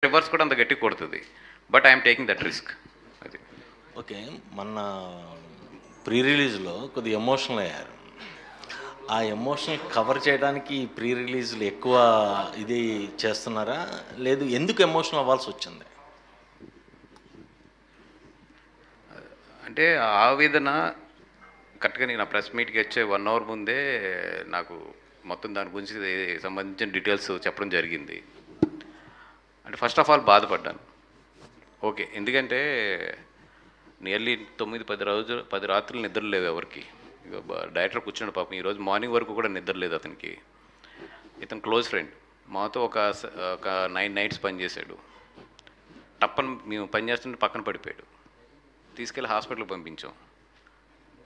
Reverse కూడా అంత గట్టి కొడుతుంది. But I'm taking that risk. అది ఓకే. మొన్న ప్రీ రిలీజ్లో కొద్దిగా ఎమోషనల్ అయ్యారు. ఆ ఎమోషనల్ కవర్ చేయడానికి ప్రీ రిలీజ్లు ఎక్కువ ఇది చేస్తున్నారా? లేదు, ఎందుకు ఎమోషనల్ అవ్వాల్సి వచ్చింది? అంటే ఆవేదన కరెక్ట్గా నేను నా ప్రెస్ మీట్కి వచ్చే 1 అవర్ ముందే నాకు మొత్తం దాని గురించి సంబంధించిన డీటెయిల్స్ చెప్పడం జరిగింది. అంటే ఫస్ట్ ఆఫ్ ఆల్ బాధపడ్డాను. ఓకే, ఎందుకంటే నియర్లీ 9-10 రాత్రులు నిద్ర లేవు ఎవరికి. ఇక డైరెక్టర్ కూర్చున్నాడు పాపం, ఈరోజు మార్నింగ్ వరకు కూడా నిద్ర లేదు అతనికి. ఇతను క్లోజ్ ఫ్రెండ్, మాతో ఒక 9 నైట్స్ పనిచేశాడు. టప్పని మేము పని చేస్తుంటే పక్కన పడిపోయాడు. తీసుకెళ్ళి హాస్పిటల్కి పంపించాం.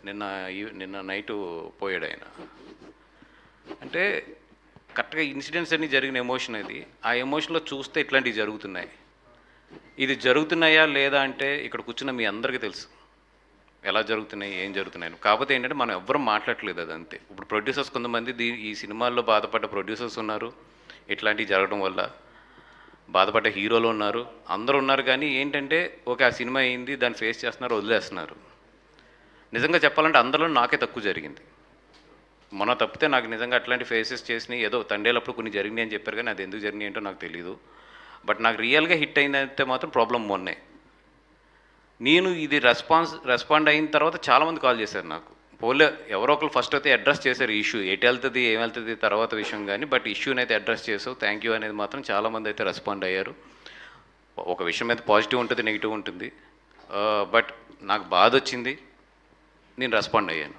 నిన్న నైటు పోయాడు ఆయన. అంటే కరెక్ట్గా ఇన్సిడెంట్స్ అన్నీ జరిగిన ఎమోషన్ అది. ఆ ఎమోషన్లో చూస్తే ఇట్లాంటివి జరుగుతున్నాయి. ఇది జరుగుతున్నాయా లేదా అంటే ఇక్కడ కూర్చున్న మీ అందరికీ తెలుసు ఎలా జరుగుతున్నాయి, ఏం జరుగుతున్నాయి. కాకపోతే ఏంటంటే మనం ఎవ్వరం మాట్లాడట్లేదు, అదంతే. ఇప్పుడు ప్రొడ్యూసర్స్ కొంతమంది ఈ సినిమాల్లో బాధపడ్డ ప్రొడ్యూసర్స్ ఉన్నారు, ఇట్లాంటివి జరగడం వల్ల బాధపడ్డ హీరోలు ఉన్నారు, అందరూ ఉన్నారు. కానీ ఏంటంటే ఓకే, ఆ సినిమా అయింది, దాన్ని ఫేస్ చేస్తున్నారు, వదిలేస్తున్నారు. నిజంగా చెప్పాలంటే అందరిలో నాకే తక్కువ జరిగింది. మొన్న తప్పితే నాకు నిజంగా అట్లాంటి ఫేసెస్ చేసినాయి, ఏదో తండేలప్పుడు కొన్ని జరిగినాయి అని చెప్పారు, కానీ అది ఎందుకు జరిగినాయి ఏంటో నాకు తెలియదు. బట్ నాకు రియల్గా హిట్ అయిందంటే మాత్రం ప్రాబ్లం మొన్నే. నేను ఇది రెస్పాండ్ అయిన తర్వాత చాలామంది కాల్ చేశారు నాకు. పోలే ఎవరో ఒకరు ఫస్ట్ అయితే అడ్రస్ చేశారు ఇష్యూ, ఎటు వెళ్తుంది ఏం వెళ్తుంది తర్వాత విషయం, కానీ బట్ ఇష్యూని అయితే అడ్రస్ చేసావు, థ్యాంక్ యూ అనేది మాత్రం చాలామంది అయితే రెస్పాండ్ అయ్యారు. ఒక విషయం అయితే పాజిటివ్ ఉంటుంది, నెగిటివ్ ఉంటుంది. బట్ నాకు బాధ వచ్చింది, నేను రెస్పాండ్ అయ్యాను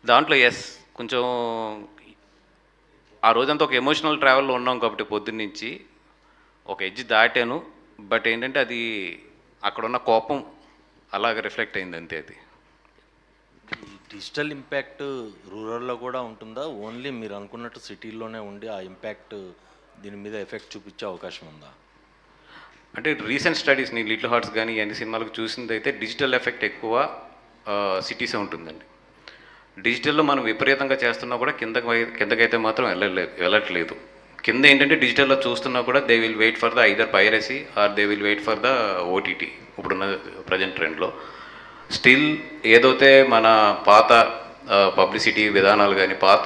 దాంట్లో. ఎస్, కొంచెం ఆ రోజంతా ఒక ఎమోషనల్ ట్రావెల్లో ఉన్నాం కాబట్టి పొద్దున్నుంచి ఒక ఎడ్జ్ దాటాను. బట్ ఏంటంటే అది అక్కడున్న కోపం అలాగ రిఫ్లెక్ట్ అయింది, అంతే. అది డిజిటల్ ఇంపాక్ట్ రూరల్లో కూడా ఉంటుందా? ఓన్లీ మీరు అనుకున్నట్టు సిటీల్లోనే ఉండి ఆ ఇంపాక్ట్ దీని మీద ఎఫెక్ట్ చూపించే అవకాశం ఉందా? అంటే రీసెంట్ స్టడీస్ నీ లిటిల్ హార్ట్స్ కానీ అన్ని సినిమాలకు చూసింది అయితే డిజిటల్ ఎఫెక్ట్ ఎక్కువ సిటీసే ఉంటుందండి. డిజిటల్లో మనం విపరీతంగా చేస్తున్నా కూడా కిందకైతే మాత్రం వెళ్ళట్లేదు. కింద ఏంటంటే డిజిటల్లో చూస్తున్నా కూడా they will wait for the either piracy or they will wait for the OTT. ఇప్పుడున్న ప్రజెంట్ ట్రెండ్లో స్టిల్ ఏదైతే మన పాత పబ్లిసిటీ విధానాలు కానీ పాత